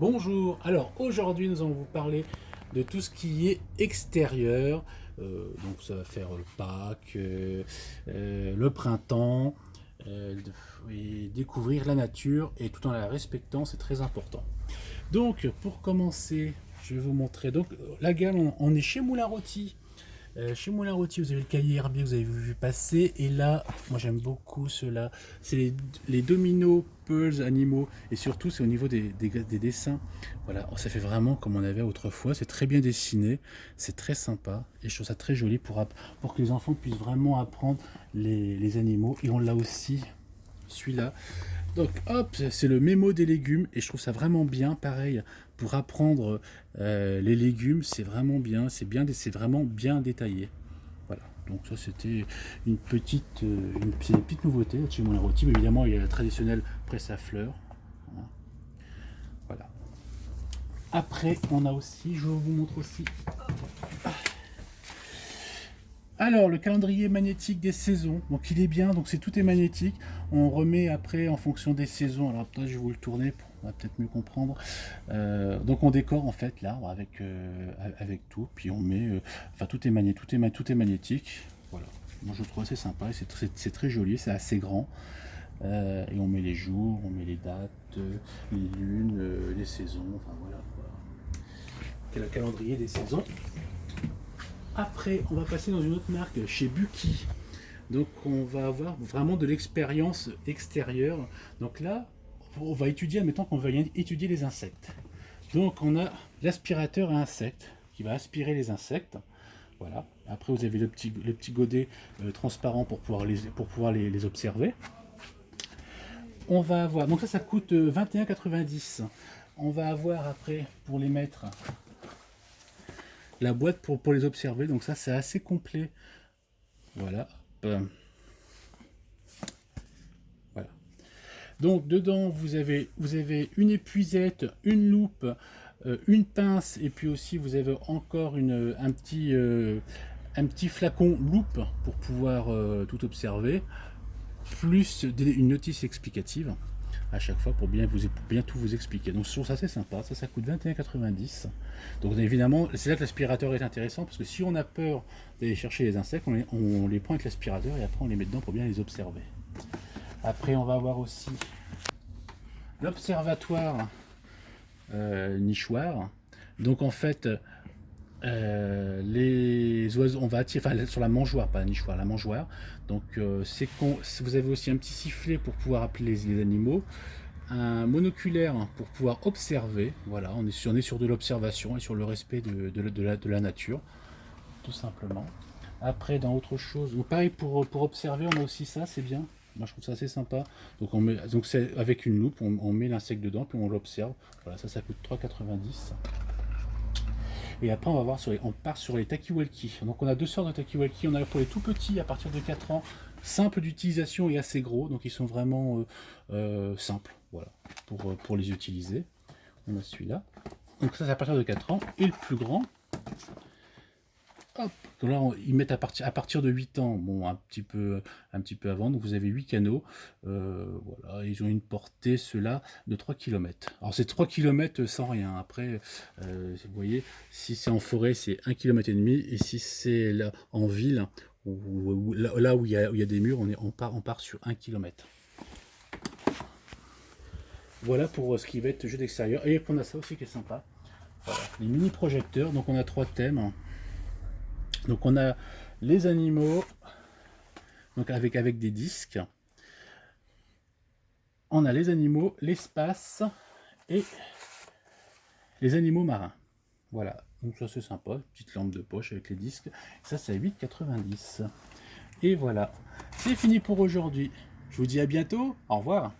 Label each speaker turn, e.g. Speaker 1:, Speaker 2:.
Speaker 1: Bonjour, alors aujourd'hui nous allons vous parler de tout ce qui est extérieur. Donc ça va faire Pâques, le printemps, et découvrir la nature et tout en la respectant, c'est très important. Donc pour commencer, je vais vous montrer. Donc la gamme, on est chez Moulin Rôti. Chez Moulin Rôti, vous avez le cahier herbier, vous avez vu passer. Et là, moi j'aime beaucoup ceux-là. C'est les dominos, puzzles, animaux. Et surtout, c'est au niveau des dessins. Voilà, ça fait vraiment comme on avait autrefois. C'est très bien dessiné. C'est très sympa. Et je trouve ça très joli pour que les enfants puissent vraiment apprendre les animaux. Et on l'a aussi, celui-là. Donc hop, c'est le mémo des légumes et je trouve ça vraiment bien, pareil, pour apprendre les légumes, c'est vraiment bien, c'est vraiment bien détaillé. Voilà, donc ça c'était c'est une petite nouveauté chez Moulin Rôti, mais évidemment il y a la traditionnelle presse à fleurs. Voilà. Après on a aussi, je vous montre aussi. Alors, le calendrier magnétique des saisons, donc il est bien, donc tout est magnétique. On remet après en fonction des saisons. Alors peut-être je vais vous le tourner pour on va peut-être mieux comprendre. Donc on décore en fait l'arbre avec tout, puis on met, enfin tout est tout est magnétique. Voilà. Moi je le trouve assez sympa, c'est très joli, c'est assez grand. Et on met les jours, on met les dates, les lunes, les saisons, enfin voilà. Quel calendrier des saisons. Après, on va passer dans une autre marque, chez Buki. Donc, on va avoir vraiment de l'expérience extérieure. Donc là, on va étudier, admettons qu'on va étudier les insectes. Donc, on a l'aspirateur à insectes qui va aspirer les insectes. Voilà. Après, vous avez le petit godet transparent pour pouvoir les observer. On va avoir, donc ça coûte 21,90 €. On va avoir après, pour les mettre, la boîte pour les observer. Donc ça, c'est assez complet. Voilà. Voilà. Donc dedans, vous avez une épuisette, une loupe, une pince, et puis aussi vous avez encore un petit flacon loupe pour pouvoir tout observer, plus une notice explicative à chaque fois pour bien tout vous expliquer. Donc je trouve ça assez sympa, ça coûte 21,90 €. Donc évidemment, c'est là que l'aspirateur est intéressant, parce que si on a peur d'aller chercher les insectes, on les prend avec l'aspirateur et après on les met dedans pour bien les observer. Après on va avoir aussi l'observatoire nichoir. Donc en fait, les oiseaux, on va attirer, enfin sur la mangeoire, pas la nichoir, la mangeoire. Donc vous avez aussi un petit sifflet pour pouvoir appeler les animaux, un monoculaire pour pouvoir observer. Voilà, on est sur de l'observation et sur le respect de la nature, tout simplement. Après, dans autre chose, donc pareil pour observer, on a aussi ça, c'est bien. Moi, je trouve ça assez sympa. Donc c'est avec une loupe, on met l'insecte dedans, puis on l'observe. Voilà, ça coûte 3,90 €. Et après, on part sur les talkie-walkie. Donc on a deux sortes de talkie-walkie. On a pour les tout petits à partir de 4 ans, simple d'utilisation et assez gros. Donc ils sont vraiment simples, voilà, pour les utiliser. On a celui-là. Donc ça, c'est à partir de 4 ans. Et le plus grand, hop, donc là, ils mettent à partir de 8 ans, bon, un petit peu avant. Donc vous avez 8 canaux. Voilà, ils ont une portée, ceux-là, de 3 km. Alors c'est 3 km sans rien. Après, vous voyez, si c'est en forêt, c'est 1,5 km. Et si c'est là en ville, là où il y a des murs, on part sur 1 km. Voilà pour ce qui va être jeu d'extérieur. Et on a ça aussi qui est sympa. Voilà, les mini projecteurs. Donc on a 3 thèmes. Donc on a les animaux, donc avec des disques. On a les animaux, l'espace et les animaux marins. Voilà, donc ça c'est sympa, petite lampe de poche avec les disques. Ça c'est à 8,90 €. Et voilà, c'est fini pour aujourd'hui. Je vous dis à bientôt, au revoir.